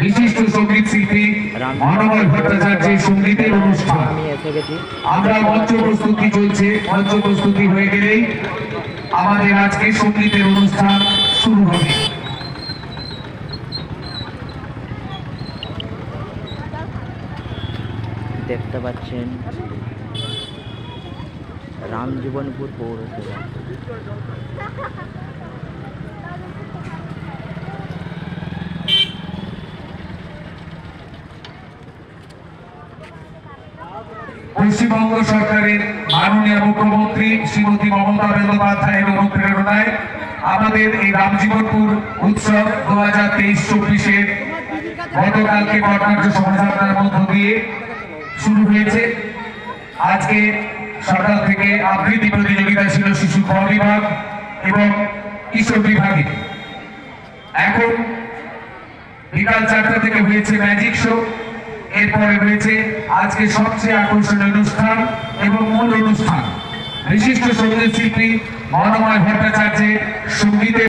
বিশিষ্ট সঙ্গীত শিল্পী মানবয় ভট্টাচার্যের সঙ্গীতের অনুষ্ঠান। আমরা মঞ্চ প্রস্তুতি চলছে, মঞ্চ প্রস্তুতি হয়ে গেলেই আমাদের আজকে সঙ্গীতের অনুষ্ঠান শুরু হবে। দেখতে পাচ্ছেন রামজীবনপুর পৌরসভা। পশ্চিমবঙ্গ সরকারের মাননীয় মুখ্যমন্ত্রী শ্রীমতী মমতা বন্দ্যোপাধ্যায়ের অনুপ্রেরণায় আমাদের এই রামজীবনপুর উৎসব 2023-24 গতকালকে বটনাট্য শোভাযাত্রার মধ্য দিয়ে শুরু হয়েছে। আজকে সকাল থেকে আবৃত্তি প্রতিযোগিতা ছিল শিশু ক বিভাগ এবং কিশোর বিভাগে। এখন বিকাল 4টা থেকে হয়েছে ম্যাজিক শো, এরপরে রয়েছে আজকে সবচেয়ে আকর্ষণীয় অনুষ্ঠান এবং মূল অনুষ্ঠান বিশিষ্ট সঙ্গীত শিল্পী মানবয় ভট্টাচার্যের সঙ্গীতের